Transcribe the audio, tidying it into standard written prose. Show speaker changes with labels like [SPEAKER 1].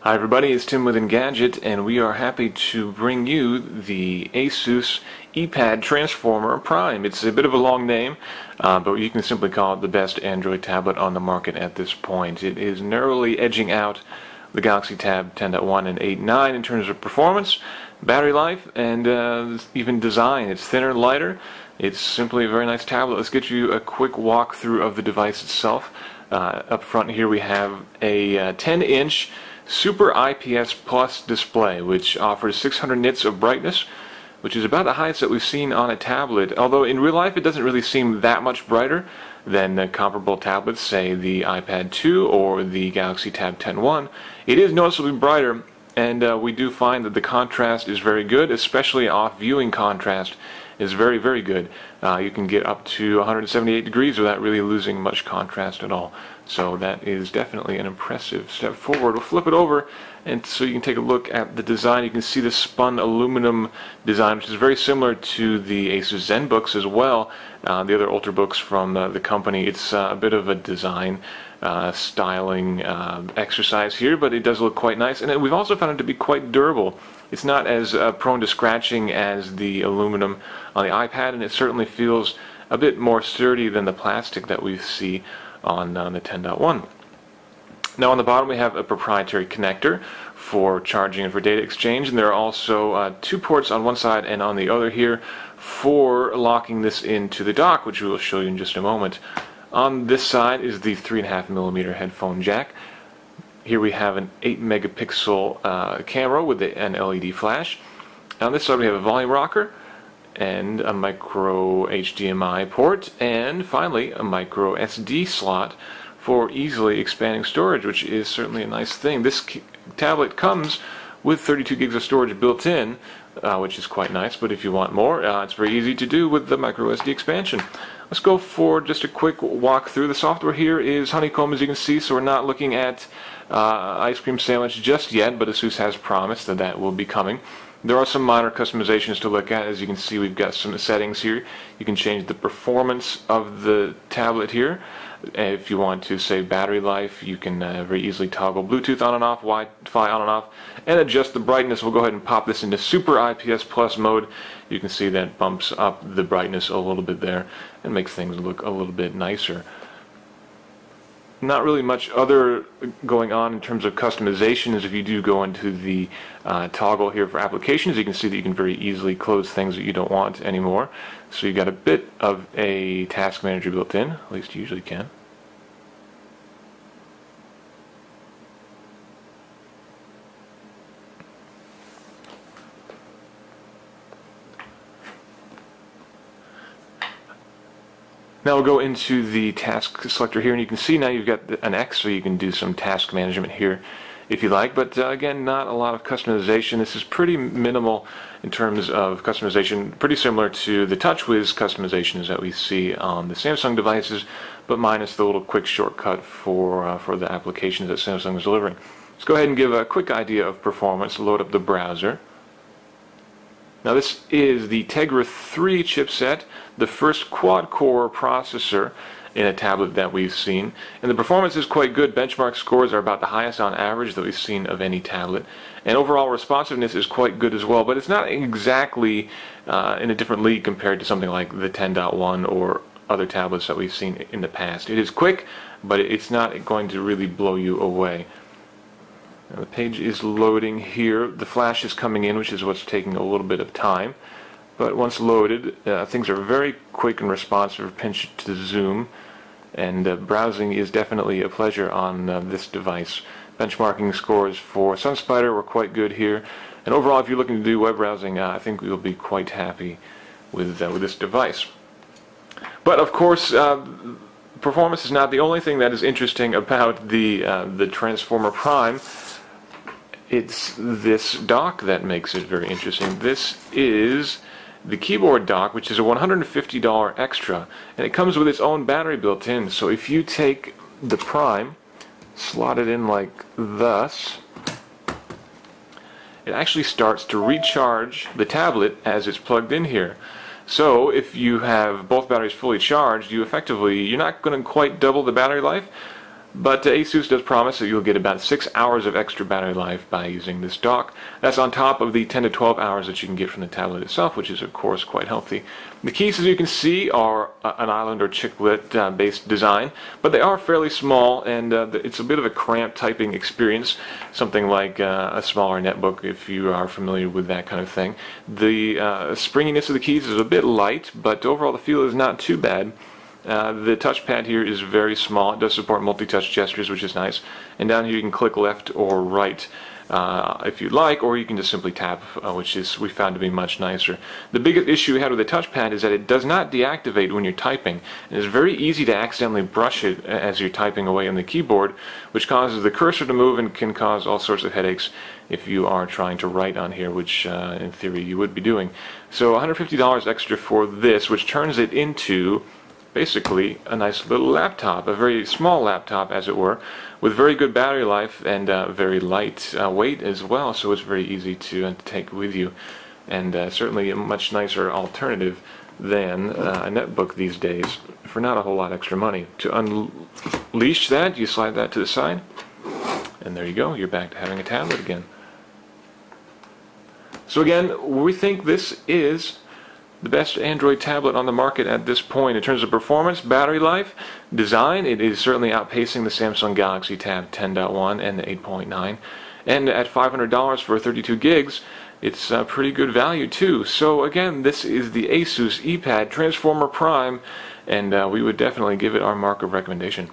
[SPEAKER 1] Hi everybody, it's Tim with Engadget, and we are happy to bring you the Asus EeePad Transformer Prime. It's a bit of a long name, but you can simply call it the best Android tablet on the market at this point. It is narrowly edging out the Galaxy Tab 10.1 and 8.9 in terms of performance, battery life, and even design. It's thinner, lighter. It's simply a very nice tablet. Let's get you a quick walkthrough of the device itself. Up front here we have a 10-inch Super IPS Plus display, which offers 600 nits of brightness, which is about the highest that we've seen on a tablet, although in real life it doesn't really seem that much brighter than comparable tablets, say the iPad 2 or the Galaxy Tab 10.1. It is noticeably brighter, and we do find that the contrast is very good, especially off-viewing contrast is very, very good. You can get up to 178 degrees without really losing much contrast at all. So that is definitely an impressive step forward. We'll flip it over, and so you can take a look at the design. You can see the spun aluminum design, which is very similar to the Asus ZenBooks as well, the other Ultrabooks from the company. It's a bit of a design styling exercise here, but it does look quite nice, and we've also found it to be quite durable. It's not as prone to scratching as the aluminum on the iPad, and it certainly feels a bit more sturdy than the plastic that we see on the 10.1. Now on the bottom we have a proprietary connector for charging and for data exchange, and there are also two ports on one side and on the other here for locking this into the dock, which we will show you in just a moment. On this side is the 3.5mm headphone jack. Here we have an 8 megapixel camera with an LED flash. On this side we have a volume rocker and a micro HDMI port, and finally a micro SD slot for easily expanding storage, which is certainly a nice thing. This tablet comes with 32 gigs of storage built in, which is quite nice, but if you want more, it's very easy to do with the micro SD expansion. Let's go for just a quick walk through. The software here is Honeycomb, as you can see, so we're not looking at ice cream sandwich just yet, but Asus has promised that that will be coming. There are some minor customizations to look at. As you can see, we've got some settings here. You can change the performance of the tablet here. If you want to save battery life, you can very easily toggle Bluetooth on and off, Wi-Fi on and off, and adjust the brightness. We'll go ahead and pop this into Super IPS Plus mode. You can see that bumps up the brightness a little bit there and makes things look a little bit nicer. Not really much other going on in terms of customizations. If you do go into the toggle here for applications, you can see that you can very easily close things that you don't want anymore. So you've got a bit of a task manager built in, at least you usually can. Now we'll go into the task selector here, and you can see now you've got an X, so you can do some task management here if you like, but again, not a lot of customization. This is pretty minimal in terms of customization, pretty similar to the TouchWiz customizations that we see on the Samsung devices, but minus the little quick shortcut for the applications that Samsung is delivering. Let's go ahead and give a quick idea of performance. Load up the browser. Now this is the Tegra 3 chipset, the first quad-core processor in a tablet that we've seen, and the performance is quite good. Benchmark scores are about the highest on average that we've seen of any tablet, and overall responsiveness is quite good as well, but it's not exactly in a different league compared to something like the 10.1 or other tablets that we've seen in the past. It is quick, but it's not going to really blow you away. Now the page is loading here. The flash is coming in, which is what's taking a little bit of time. But once loaded, things are very quick and responsive, pinch to zoom, and browsing is definitely a pleasure on this device. Benchmarking scores for SunSpider were quite good here, and overall, if you're looking to do web browsing, I think you'll be quite happy with this device. But of course, performance is not the only thing that is interesting about the Transformer Prime. It's this dock that makes it very interesting. This is the keyboard dock, which is a $150 extra, and it comes with its own battery built in. So if you take the Prime, slot it in like thus, it actually starts to recharge the tablet as it's plugged in here. So if you have both batteries fully charged, you're not going to quite double the battery life, But Asus does promise that you'll get about 6 hours of extra battery life by using this dock. That's on top of the 10 to 12 hours that you can get from the tablet itself, which is of course quite healthy. The keys, as you can see, are an island or chiclet based design, but they are fairly small, and it's a bit of a cramped typing experience, something like a smaller netbook if you are familiar with that kind of thing. The springiness of the keys is a bit light, but overall the feel is not too bad. The touchpad here is very small. It does support multi-touch gestures, which is nice. And down here you can click left or right if you like, or you can just simply tap, which is we found to be much nicer. The biggest issue we had with the touchpad is that it does not deactivate when you're typing. It's very easy to accidentally brush it as you're typing away on the keyboard, which causes the cursor to move and can cause all sorts of headaches if you are trying to write on here, which in theory you would be doing. So $150 extra for this, which turns it into basically a nice little laptop, a very small laptop as it were, with very good battery life and very light weight as well, so it's very easy to take with you, and certainly a much nicer alternative than a netbook these days for not a whole lot extra money. To unleash that, you slide that to the side, and there you go, you're back to having a tablet again. So again, we think this is the best Android tablet on the market at this point. In terms of performance, battery life, design, it is certainly outpacing the Samsung Galaxy Tab 10.1 and the 8.9. And at $500 for 32 gigs, it's a pretty good value too. So again, this is the Asus EeePad Transformer Prime, and we would definitely give it our mark of recommendation.